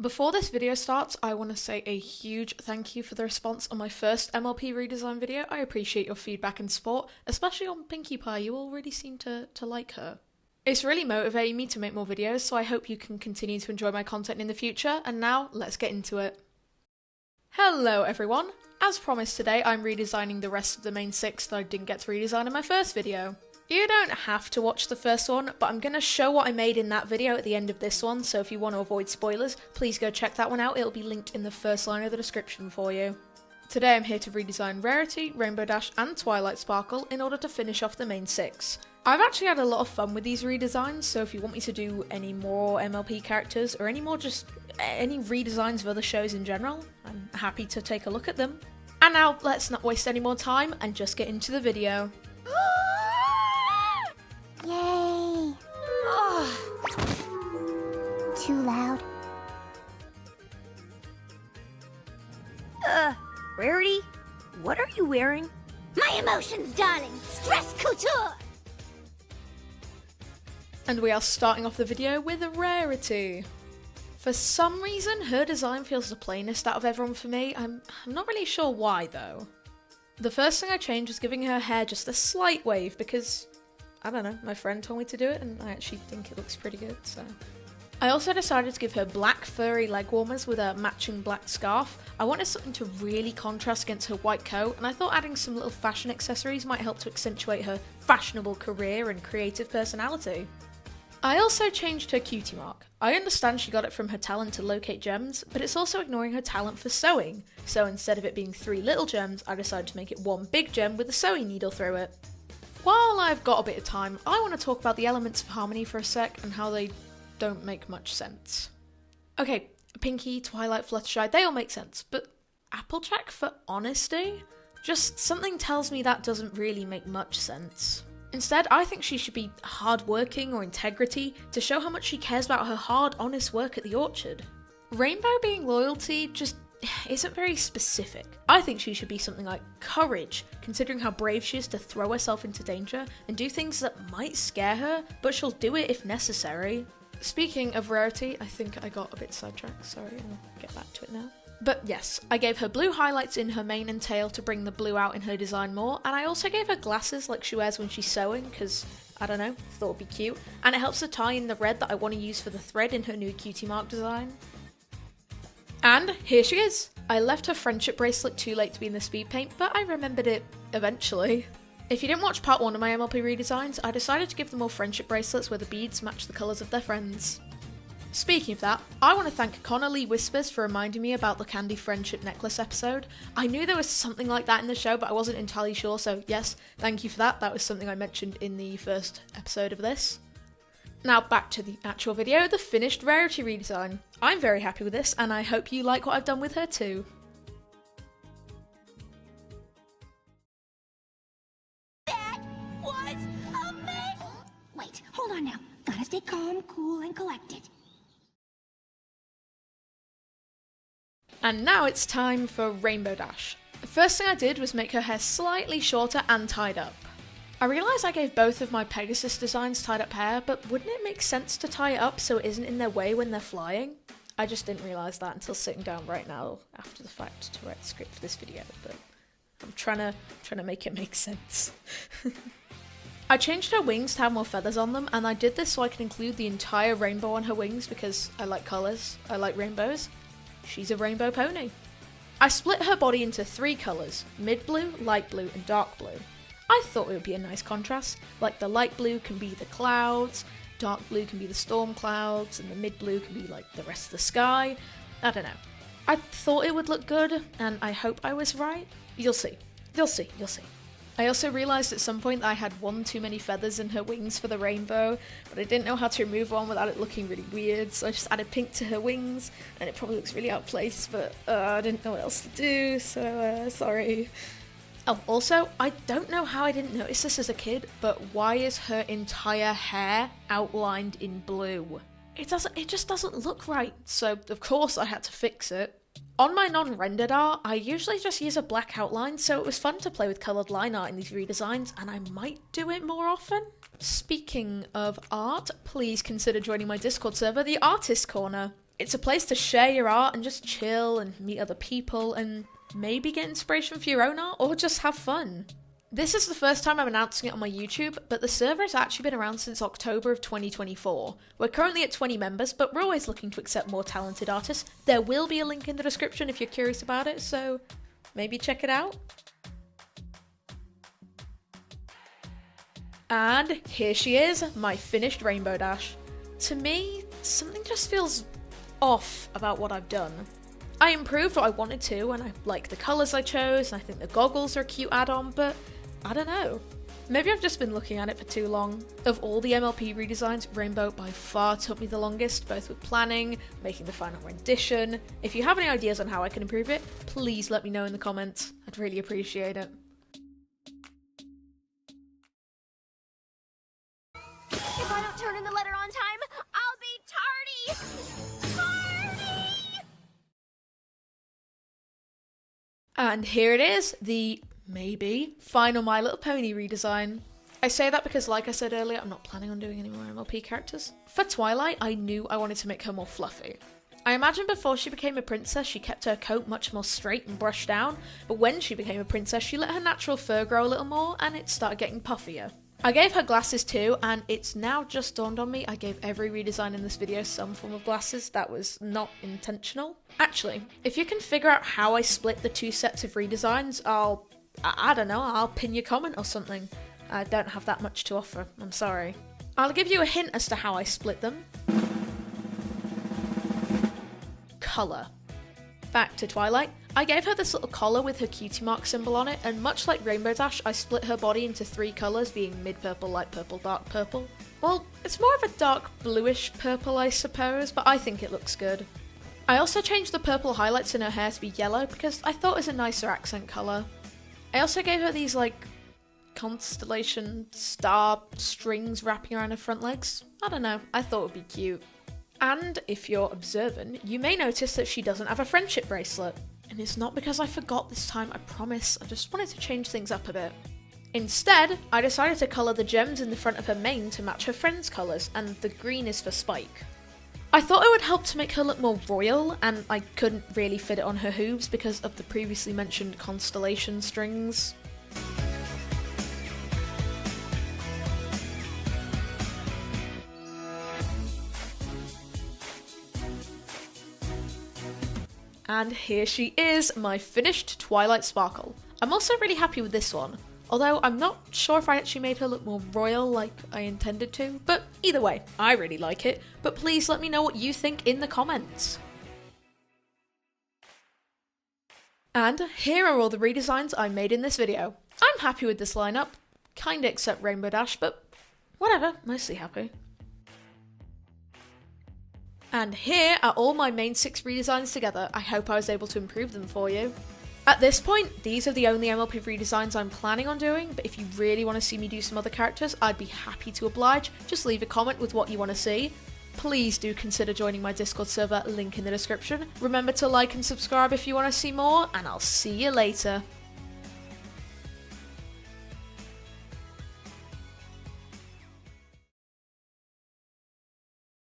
Before this video starts, I want to say a huge thank you for the response on my first MLP redesign video. I appreciate your feedback and support, especially on Pinkie Pie. You all really seem to like her. It's really motivating me to make more videos, so I hope you can continue to enjoy my content in the future, and now let's get into it. Hello everyone! As promised today, I'm redesigning the rest of the main 6 that I didn't get to redesign in my first video. You don't have to watch the first one, but I'm going to show what I made in that video at the end of this one, so if you want to avoid spoilers, please go check that one out. It'll be linked in the first line of the description for you. Today I'm here to redesign Rarity, Rainbow Dash and Twilight Sparkle in order to finish off the main 6. I've actually had a lot of fun with these redesigns, so if you want me to do any more MLP characters or any redesigns of other shows in general, I'm happy to take a look at them. And now let's not waste any more time and just get into the video. Yay! Too loud. Rarity? What are you wearing? My emotions, darling! Stress couture! And we are starting off the video with Rarity. For some reason, her design feels the plainest out of everyone for me. I'm not really sure why though. The first thing I changed was giving her hair just a slight wave because, I don't know, my friend told me to do it and I actually think it looks pretty good, so. I also decided to give her black furry leg warmers with a matching black scarf. I wanted something to really contrast against her white coat, and I thought adding some little fashion accessories might help to accentuate her fashionable career and creative personality. I also changed her cutie mark. I understand she got it from her talent to locate gems, but it's also ignoring her talent for sewing. So instead of it being 3 little gems, I decided to make it 1 big gem with a sewing needle through it. While I've got a bit of time, I want to talk about the elements of harmony for a sec and how they don't make much sense. Okay, Pinkie, Twilight, Fluttershy, they all make sense, but Applejack for honesty? Just something tells me that doesn't really make much sense. Instead, I think she should be hardworking or integrity to show how much she cares about her hard, honest work at the orchard. Rainbow being loyalty just isn't very specific. I think she should be something like courage, considering how brave she is to throw herself into danger and do things that might scare her, but she'll do it if necessary. Speaking of Rarity, I think I got a bit sidetracked, sorry, I'll get back to it now. But yes, I gave her blue highlights in her mane and tail to bring the blue out in her design more, and I also gave her glasses like she wears when she's sewing, because, I don't know, thought it'd be cute, and it helps to tie in the red that I want to use for the thread in her new cutie mark design. And here she is! I left her friendship bracelet too late to be in the speed paint, but I remembered it eventually. If you didn't watch part 1 of my MLP redesigns, I decided to give them all friendship bracelets where the beads match the colours of their friends. Speaking of that, I want to thank Connor Lee Whispers for reminding me about the Candy Friendship Necklace episode. I knew there was something like that in the show, but I wasn't entirely sure, so yes, thank you for that. That was something I mentioned in the first episode of this. Now back to the actual video, the finished Rarity redesign. I'm very happy with this, and I hope you like what I've done with her too. That was amazing! Wait, hold on now. Gotta stay calm, cool, and collected. And now it's time for Rainbow Dash. The first thing I did was make her hair slightly shorter and tied up. I realised I gave both of my Pegasus designs tied up hair, but wouldn't it make sense to tie it up so it isn't in their way when they're flying? I just didn't realise that until sitting down right now after the fact to write the script for this video, but I'm trying to make it make sense. I changed her wings to have more feathers on them, and I did this so I can include the entire rainbow on her wings because I like colours, I like rainbows. She's a rainbow pony. I split her body into 3 colours, mid blue, light blue and dark blue. I thought it would be a nice contrast, like the light blue can be the clouds, dark blue can be the storm clouds, and the mid blue can be like the rest of the sky. I don't know. I thought it would look good, and I hope I was right. You'll see. You'll see. You'll see. I also realised at some point that I had 1 too many feathers in her wings for the rainbow, but I didn't know how to remove one without it looking really weird, so I just added pink to her wings, and it probably looks really out of place, but I didn't know what else to do, so sorry. Oh, also, I don't know how I didn't notice this as a kid, but why is her entire hair outlined in blue? It just doesn't look right, so of course I had to fix it. On my non-rendered art, I usually just use a black outline, so it was fun to play with coloured line art in these redesigns, and I might do it more often. Speaking of art, please consider joining my Discord server, the Artist Corner. It's a place to share your art and just chill and meet other people and maybe get inspiration for your own art or just have fun. This is the first time I'm announcing it on my YouTube, but the server has actually been around since October of 2024. We're currently at 20 members, but we're always looking to accept more talented artists. There will be a link in the description if you're curious about it, so maybe check it out. And here she is, my finished Rainbow Dash. To me, something just feels off about what I've done. I improved what I wanted to, and I like the colours I chose, and I think the goggles are a cute add-on, but I don't know. Maybe I've just been looking at it for too long. Of all the MLP redesigns, Rainbow by far took me the longest, both with planning, making the final rendition. If you have any ideas on how I can improve it, please let me know in the comments. I'd really appreciate it. If I don't turn in the letter on time, I'll be tardy! Tardy! And here it is, the maybe final My Little Pony redesign. I say that because, like I said earlier, I'm not planning on doing any more MLP characters. For Twilight, I knew I wanted to make her more fluffy. I imagine before she became a princess, she kept her coat much more straight and brushed down, but when she became a princess, she let her natural fur grow a little more, and it started getting puffier. I gave her glasses too, and it's now just dawned on me I gave every redesign in this video some form of glasses. That was not intentional. Actually, if you can figure out how I split the two sets of redesigns, I don't know, I'll pin your comment or something. I don't have that much to offer, I'm sorry. I'll give you a hint as to how I split them. Colour. Back to Twilight. I gave her this little collar with her cutie mark symbol on it, and much like Rainbow Dash, I split her body into 3 colours, being mid-purple, light purple, dark purple. Well, it's more of a dark bluish purple, I suppose, but I think it looks good. I also changed the purple highlights in her hair to be yellow because I thought it was a nicer accent colour. I also gave her these, like, constellation star strings wrapping around her front legs. I don't know, I thought it would be cute. And if you're observant, you may notice that she doesn't have a friendship bracelet. And it's not because I forgot this time, I promise, I just wanted to change things up a bit. Instead, I decided to colour the gems in the front of her mane to match her friend's colours, and the green is for Spike. I thought it would help to make her look more royal, and I couldn't really fit it on her hooves because of the previously mentioned constellation strings. And here she is, my finished Twilight Sparkle. I'm also really happy with this one, although I'm not sure if I actually made her look more royal like I intended to, but either way, I really like it, but please let me know what you think in the comments. And here are all the redesigns I made in this video. I'm happy with this lineup, kinda except Rainbow Dash, but whatever, mostly happy. And here are all my main 6 redesigns together. I hope I was able to improve them for you. At this point, these are the only MLP redesigns I'm planning on doing, but if you really want to see me do some other characters, I'd be happy to oblige. Just leave a comment with what you want to see. Please do consider joining my Discord server, link in the description. Remember to like and subscribe if you want to see more, and I'll see you later.